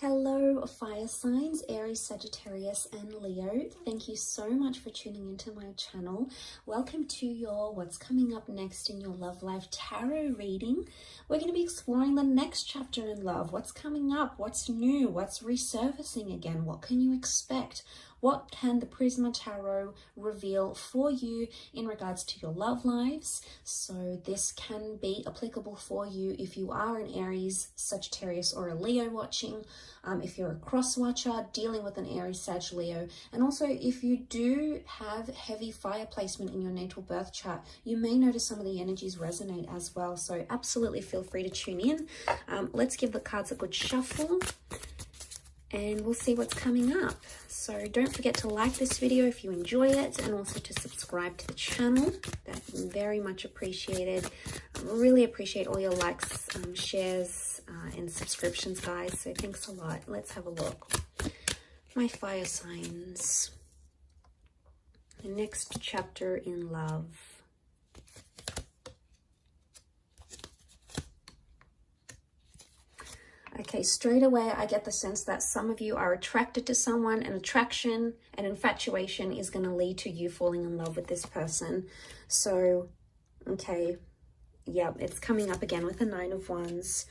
Hello, fire signs, Aries, Sagittarius, and Leo. Thank you so much for tuning into my channel. Welcome to your What's Coming Up Next in Your Love Life Tarot reading. We're going to be exploring the next chapter in love. What's coming up? What's new? What's resurfacing again? What can you expect? What can the Prisma Tarot reveal for you in regards to your love lives? So this can be applicable for you if you are an Aries, Sagittarius, or a Leo watching, if you're a cross watcher dealing with an Aries, Sag, Leo, and also if you do have heavy fire placement in your natal birth chart, you may notice some of the energies resonate as well. So absolutely feel free to tune in. Let's give the cards a good shuffle and we'll see what's coming up. So don't forget to like this video if you enjoy it, and also to subscribe to the channel. That's very much appreciated. I really appreciate all your likes, shares, and subscriptions, guys. So thanks a lot. Let's have a look. My fire signs. The next chapter in love. Okay, straight away I get the sense that some of you are attracted to someone, and attraction and infatuation is going to lead to you falling in love with this person. So, okay, yeah, it's coming up again with the Nine of Wands.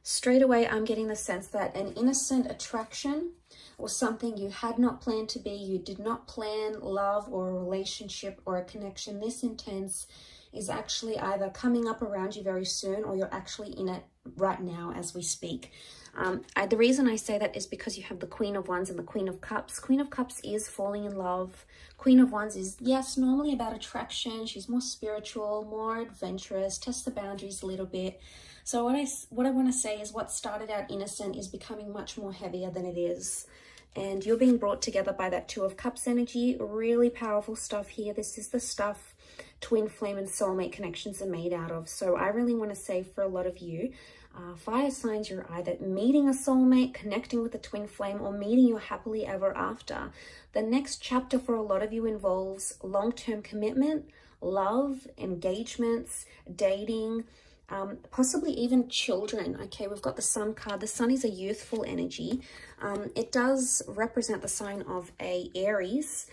Straight away I'm getting the sense that an innocent attraction or something you had not planned to be, you did not plan love or a relationship or a connection this intense, is actually either coming up around you very soon, or you're actually in it right now as we speak. The reason I say that is because you have the Queen of Wands and the Queen of Cups. Queen of Cups is falling in love. Queen of Wands is, yes, normally about attraction. She's more spiritual, more adventurous, test the boundaries a little bit. So what I want to say is what started out innocent is becoming much more heavier than it is. And you're being brought together by that Two of Cups energy. Really powerful stuff here. This is the stuff twin flame and soulmate connections are made out of. So I really want to say for a lot of you, fire signs, you're either meeting a soulmate, connecting with a twin flame, or meeting your happily ever after. The next chapter for a lot of you involves long-term commitment, love, engagements, dating, possibly even children. Okay, we've got the Sun card. The Sun is a youthful energy. It does represent the sign of a Aries,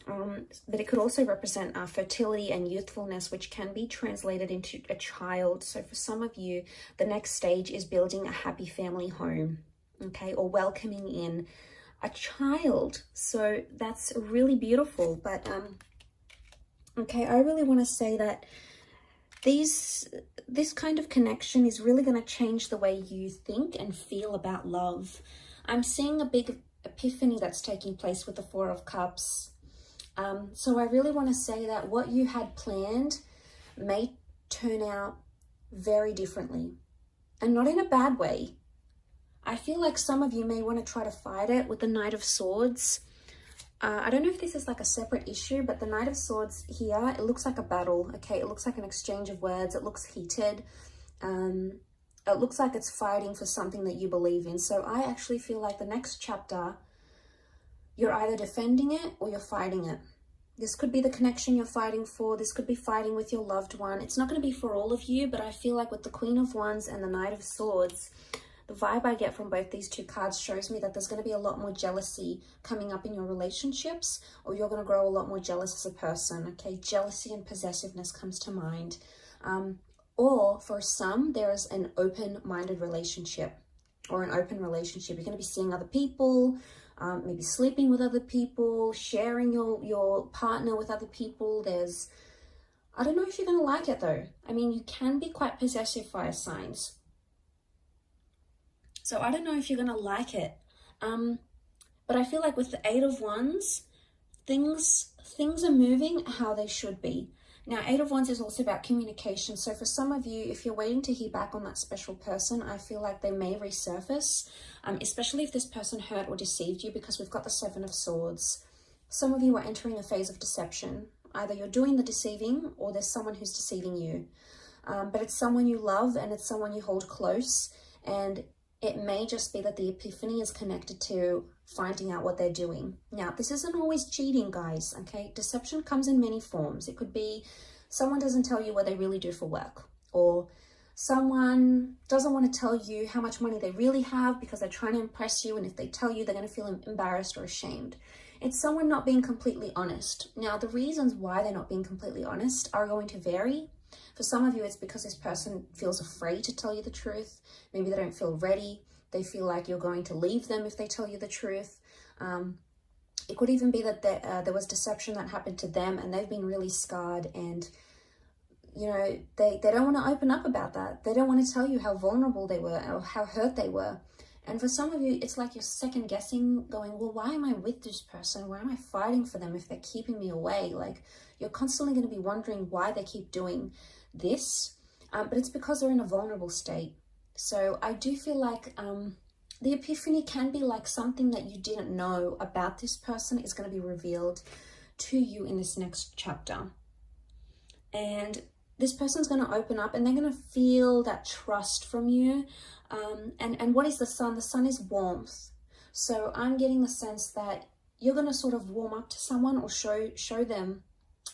but it could also represent fertility and youthfulness, which can be translated into a child. So for some of you, the next stage is building a happy family home, okay, or welcoming in a child. So that's really beautiful. But okay, I really want to say that this kind of connection is really going to change the way you think and feel about love. I'm seeing a big epiphany that's taking place with the Four of Cups. So I really want to say that what you had planned may turn out very differently, and not in a bad way. I feel like some of you may want to try to fight it with the Knight of Swords. I don't know if this is like a separate issue, but the Knight of Swords here, it looks like a battle, okay? It looks like an exchange of words. It looks heated. It looks like it's fighting for something that you believe in. So I actually feel like the next chapter, you're either defending it or you're fighting it. This could be the connection you're fighting for. This could be fighting with your loved one. It's not going to be for all of you, but I feel like with the Queen of Wands and the Knight of Swords, the vibe I get from both these two cards shows me that there's going to be a lot more jealousy coming up in your relationships, or you're going to grow a lot more jealous as a person, okay? Jealousy and possessiveness comes to mind. Or for some, there is an open-minded relationship or an open relationship. You're going to be seeing other people, maybe sleeping with other people, sharing your partner with other people. I don't know if you're going to like it though. I mean, you can be quite possessive, fire signs. So I don't know if you're going to like it. But I feel like with the Eight of Wands, things are moving how they should be. Now, Eight of Wands is also about communication. So for some of you, if you're waiting to hear back on that special person, I feel like they may resurface, especially if this person hurt or deceived you, because we've got the Seven of Swords. Some of you are entering a phase of deception. Either you're doing the deceiving or there's someone who's deceiving you. But it's someone you love and it's someone you hold close. And it may just be that the epiphany is connected to finding out what they're doing. Now, this isn't always cheating, guys, okay? Deception comes in many forms. It could be someone doesn't tell you what they really do for work, or Someone doesn't want to tell you how much money they really have because they're trying to impress you, and if they tell you, they're going to feel embarrassed or ashamed. It's someone not being completely honest. Now, the reasons why they're not being completely honest are going to vary. For some of you, it's because this person feels afraid to tell you the truth. Maybe they don't feel ready. They feel like you're going to leave them if they tell you the truth. It could even be that there was deception that happened to them and they've been really scarred, and you know, they don't want to open up about that. They don't want to tell you how vulnerable they were or how hurt they were. And for some of you, it's like you're second guessing, going, well, why am I with this person? Why am I fighting for them if they're keeping me away? Like, you're constantly going to be wondering why they keep doing this. But it's because they're in a vulnerable state. So I do feel like the epiphany can be like something that you didn't know about this person is going to be revealed to you in this next chapter. And this person's going to open up and they're going to feel that trust from you. And what is the sun? The sun is warmth. So I'm getting the sense that you're going to sort of warm up to someone or show them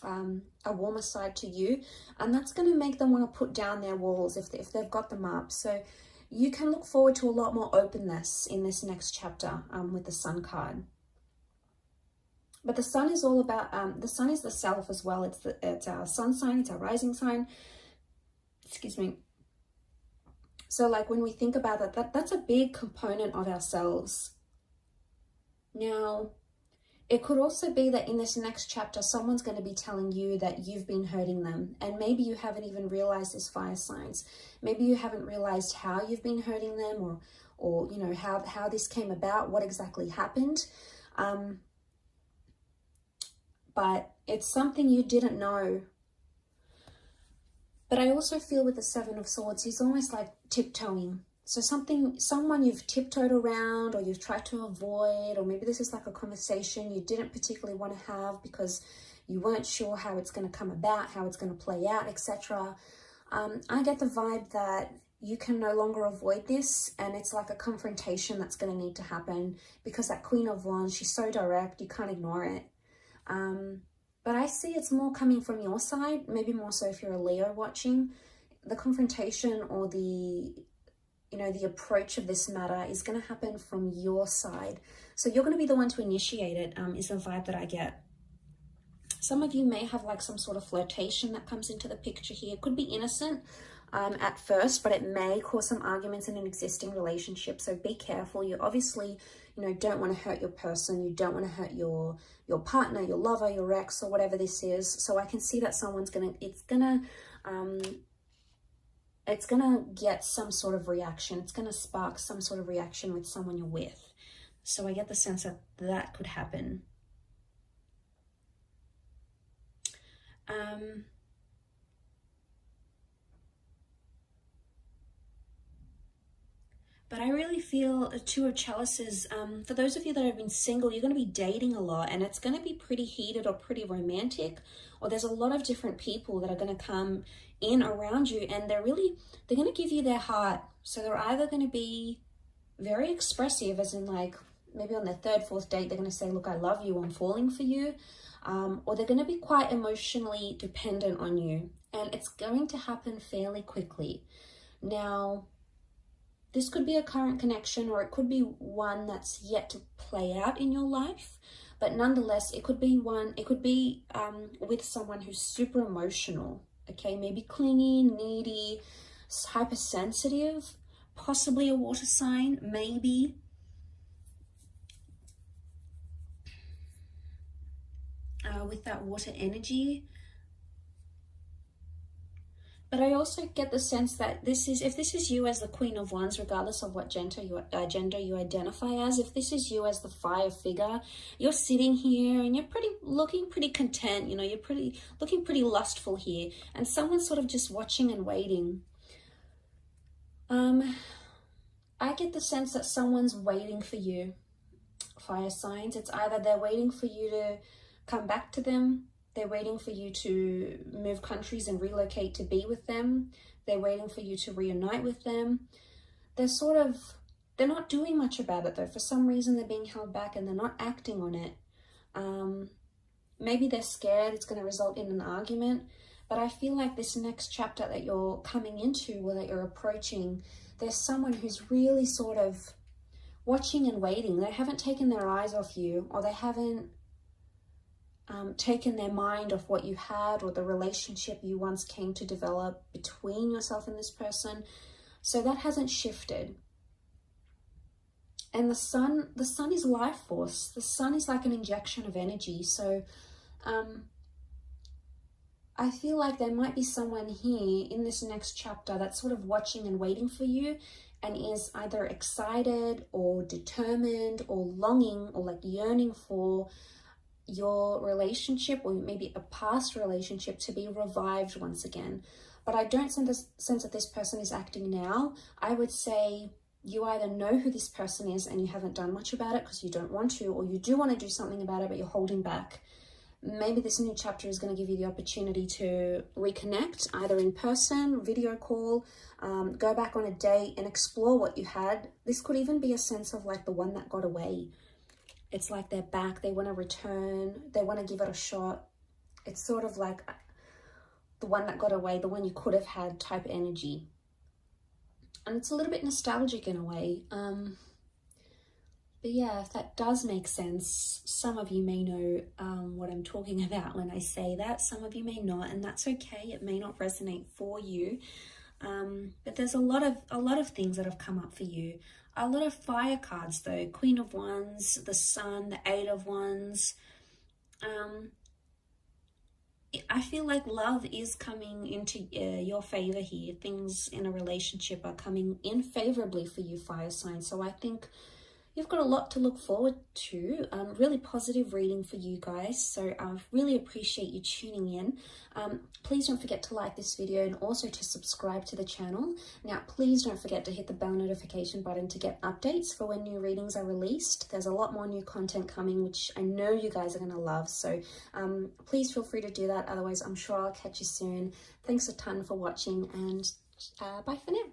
a warmer side to you. And that's going to make them want to put down their walls if they've got them up. So you can look forward to a lot more openness in this next chapter with the sun card. But the sun is all about, the sun is the self as well. It's our sun sign, it's our rising sign. Excuse me. So like when we think about that's a big component of ourselves. Now, it could also be that in this next chapter, someone's going to be telling you that you've been hurting them. And maybe you haven't even realized this, fire signs. Maybe you haven't realized how you've been hurting them or you know, how this came about, what exactly happened. But it's something you didn't know. But I also feel with the Seven of Swords, he's almost like tiptoeing. So someone you've tiptoed around or you've tried to avoid, or maybe this is like a conversation you didn't particularly want to have because you weren't sure how it's going to come about, how it's going to play out, etc. I get the vibe that you can no longer avoid this, and it's like a confrontation that's going to need to happen because that Queen of Wands, she's so direct, you can't ignore it. But I see it's more coming from your side, maybe more so if you're a Leo watching. The confrontation or the approach of this matter is going to happen from your side. So you're going to be the one to initiate it, is the vibe that I get. Some of you may have like some sort of flirtation that comes into the picture here. It could be innocent at first, but it may cause some arguments in an existing relationship. So be careful. You obviously, don't want to hurt your person. You don't want to hurt your partner, your lover, your ex, or whatever this is. So I can see that someone's it's gonna get some sort of reaction. It's gonna spark some sort of reaction with someone you're with. So I get the sense that that could happen. But I really feel a Two of Chalices, for those of you that have been single, you're going to be dating a lot, and it's going to be pretty heated or pretty romantic, or there's a lot of different people that are going to come in around you, and they're going to give you their heart. So they're either going to be very expressive, as in like maybe on their third, fourth date, they're going to say, look, I love you, I'm falling for you. Or they're going to be quite emotionally dependent on you, and it's going to happen fairly quickly. Now, this could be a current connection, or it could be one that's yet to play out in your life. But nonetheless, it could be with someone who's super emotional, okay? Maybe clingy, needy, hypersensitive, possibly a water sign, maybe. With that water energy. But I also get the sense that if this is you as the Queen of Wands, regardless of what gender you identify as, if this is you as the fire figure, you're sitting here and you're looking pretty content, you're looking pretty lustful here, and someone's sort of just watching and waiting. I get the sense that someone's waiting for you, fire signs. It's either they're waiting for you to come back to them, they're waiting for you to move countries and relocate to be with them, they're waiting for you to reunite with them. They're not doing much about it though. For some reason they're being held back and they're not acting on it. Maybe they're scared it's going to result in an argument. But I feel like this next chapter that you're coming into, or that you're approaching, there's someone who's really sort of watching and waiting. They haven't taken their eyes off you, or they haven't taken their mind off what you had, or the relationship you once came to develop between yourself and this person. So that hasn't shifted. And the sun is life force. The sun is like an injection of energy. So I feel like there might be someone here in this next chapter that's sort of watching and waiting for you, and is either excited or determined or longing or like yearning for your relationship, or maybe a past relationship, to be revived once again. But I don't sense that this person is acting now. I would say you either know who this person is and you haven't done much about it because you don't want to, or you do want to do something about it but you're holding back. Maybe this new chapter is going to give you the opportunity to reconnect, either in person, video call, go back on a date and explore what you had. This could even be a sense of like the one that got away. It's like they're back, they want to return, they want to give it a shot. It's sort of like the one that got away, the one you could have had type energy. And it's a little bit nostalgic in a way. But yeah, if that does make sense, some of you may know what I'm talking about when I say that. Some of you may not, and that's okay. It may not resonate for you. But there's a lot of things that have come up for you. A lot of fire cards though. Queen of Wands, the Sun, the Eight of Wands. I feel like love is coming into your favor here. Things in a relationship are coming in favorably for you, fire sign. So I think you've got a lot to look forward to. Really positive reading for you guys. So I really appreciate you tuning in. Please don't forget to like this video and also to subscribe to the channel. Now, please don't forget to hit the bell notification button to get updates for when new readings are released. There's a lot more new content coming, which I know you guys are going to love. So please feel free to do that. Otherwise, I'm sure I'll catch you soon. Thanks a ton for watching, and bye for now.